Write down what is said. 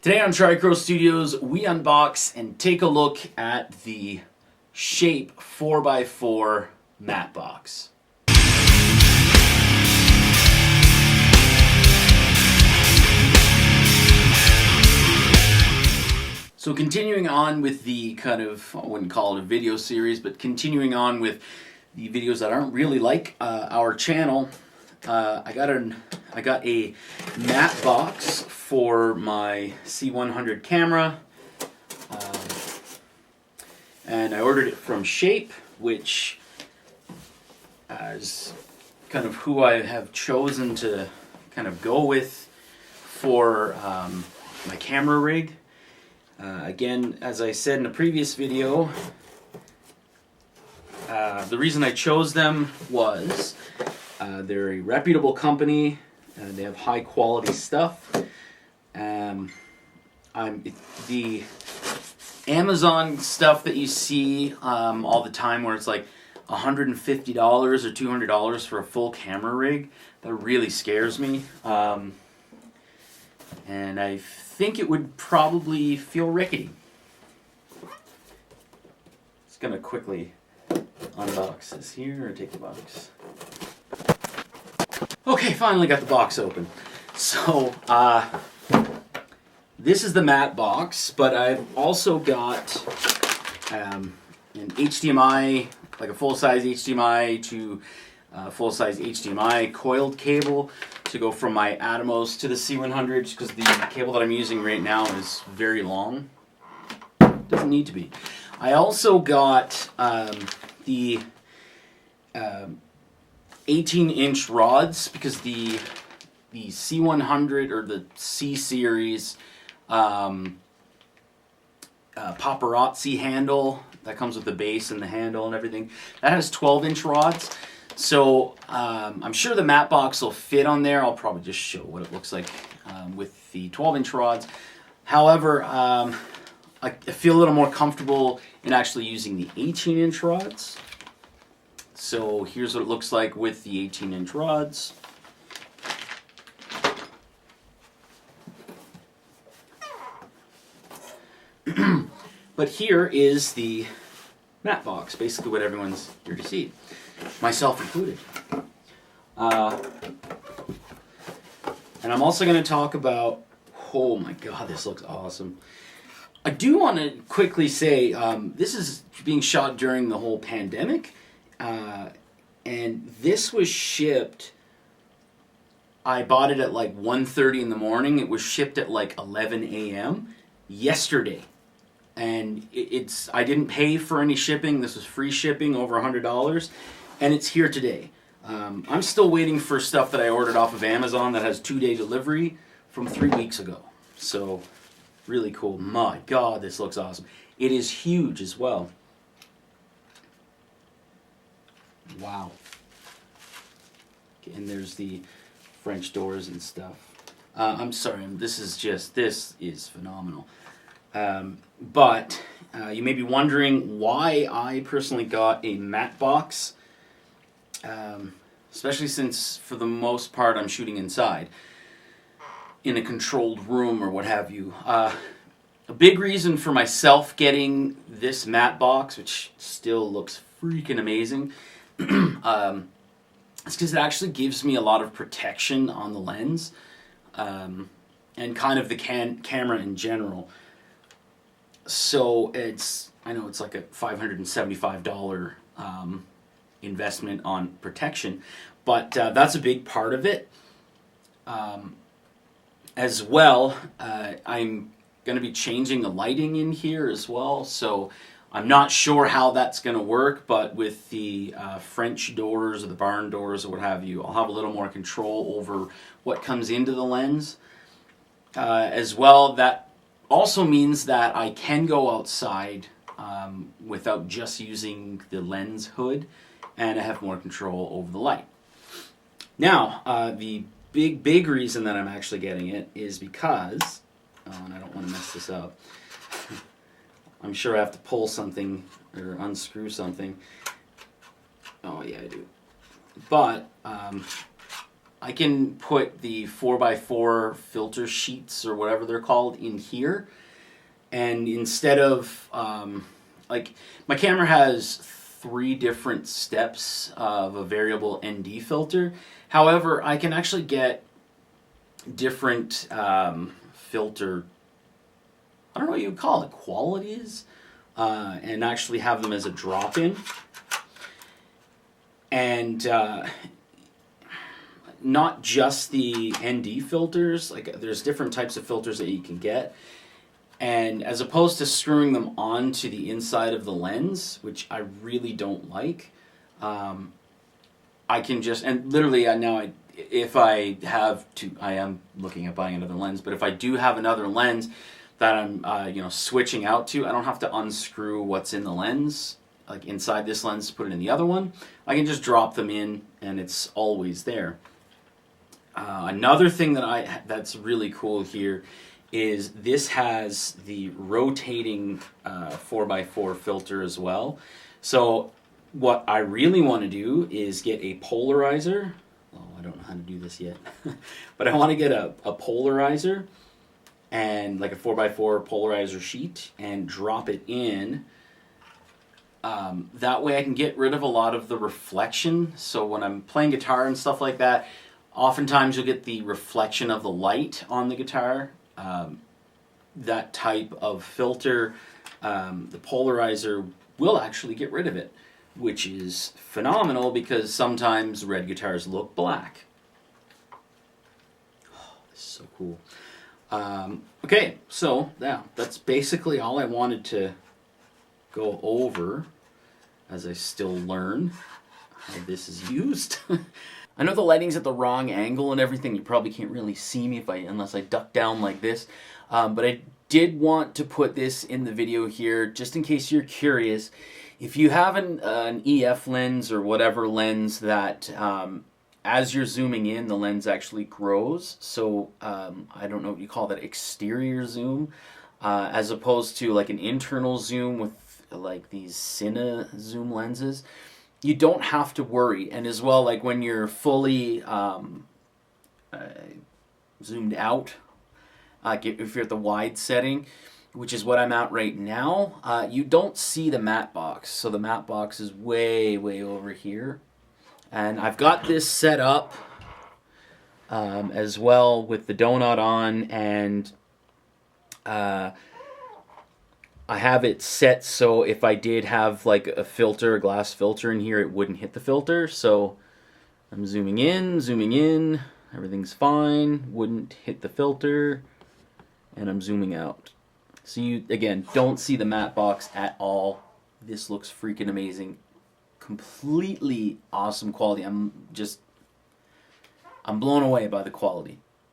Today on Tricro Studios, we unbox and take a look at the Shape 4x4 matte box. So continuing on with the kind of, I wouldn't call it a video series, but continuing on with the videos that aren't really like our channel, I got a matte box for my C100 camera, and I ordered it from Shape, which is kind of who I have chosen to kind of go with for my camera rig. Again, as I said in a previous video, the reason I chose them was they're a reputable company. They have high quality stuff. The Amazon stuff that you see all the time where it's like $150 or $200 for a full camera rig, that really scares me. And I think it would probably feel rickety. Just gonna quickly unbox this here, or take the box. Okay, finally got the box open. So, this is the matte box, but I've also got an HDMI, like a full-size HDMI to full-size HDMI coiled cable to go from my Atomos to the C100, because the cable that I'm using right now is very long. Doesn't need to be. I also got the 18-inch rods, because the C100 or the C series paparazzi handle that comes with the base and the handle and everything, that has 12-inch rods. So I'm sure the matte box will fit on there. I'll probably just show what it looks like with the 12-inch rods. However, I feel a little more comfortable in actually using the 18-inch rods. So here's what it looks like with the 18-inch rods. But here is the matte box, basically what everyone's here to see, myself included. And I'm also going to talk about, oh my god, this looks awesome. I do want to quickly say, this is being shot during the whole pandemic, and this was shipped, I bought it at like 1:30 in the morning, it was shipped at like 11 a.m. yesterday. And I didn't pay for any shipping. This was free shipping, over $100, and it's here today. I'm still waiting for stuff that I ordered off of Amazon that has 2-day delivery from 3 weeks ago. So, really cool. My god, this looks awesome. It is huge as well. Wow. Okay, and there's the French doors and stuff. I'm sorry, this is phenomenal. But you may be wondering why I personally got a matte box, especially since for the most part I'm shooting inside in a controlled room or what have you. A big reason for myself getting this matte box, which still looks freaking amazing, is because it actually gives me a lot of protection on the lens, and kind of the camera in general. So I know it's like a $575 investment on protection, but that's a big part of it. As well, I'm going to be changing the lighting in here as well, so I'm not sure how that's going to work, but with the French doors or the barn doors or what have you, I'll have a little more control over what comes into the lens. As well, that also means that I can go outside without just using the lens hood, and I have more control over the light. Now, the big reason that I'm actually getting it is because, and I don't want to mess this up, I'm sure I have to pull something or unscrew something. Oh yeah, I do. But I can put the 4x4 filter sheets or whatever they're called in here, and instead of like, my camera has 3 different steps of a variable ND filter. However, I can actually get different filter, I don't know what you would call it, qualities, and actually have them as a drop-in. And not just the ND filters, like there's different types of filters that you can get. And as opposed to screwing them onto the inside of the lens, which I really don't like, I can just, and literally now if I have to, I am looking at buying another lens, but if I do have another lens that I'm switching out to, I don't have to unscrew what's in the lens, like inside this lens, to put it in the other one. I can just drop them in and it's always there. Another thing that's really cool here is this has the rotating 4x4 filter as well. So what I really want to do is get a polarizer. Oh, I don't know how to do this yet. But I want to get a polarizer and like a 4x4 polarizer sheet and drop it in. That way I can get rid of a lot of the reflection. So when I'm playing guitar and stuff like that, oftentimes you'll get the reflection of the light on the guitar. That type of filter, the polarizer will actually get rid of it, which is phenomenal because sometimes red guitars look black. Oh, this is so cool. Okay, so yeah, that's basically all I wanted to go over as I still learn how this is used. I know the lighting's at the wrong angle and everything. You probably can't really see me unless I duck down like this. But I did want to put this in the video here just in case you're curious. If you have an EF lens or whatever lens that as you're zooming in, the lens actually grows. So I don't know what you call that, exterior zoom, as opposed to like an internal zoom with like these Cine zoom lenses. You don't have to worry. And as well, like when you're fully zoomed out, if you're at the wide setting, which is what I'm at right now, you don't see the matte box. So the matte box is way, way over here. And I've got this set up as well with the donut on, and I have it set so if I did have like a filter, a glass filter in here, it wouldn't hit the filter. So I'm zooming in, everything's fine, wouldn't hit the filter, and I'm zooming out. So you, again, don't see the matte box at all. This looks freaking amazing. Completely awesome quality. I'm blown away by the quality.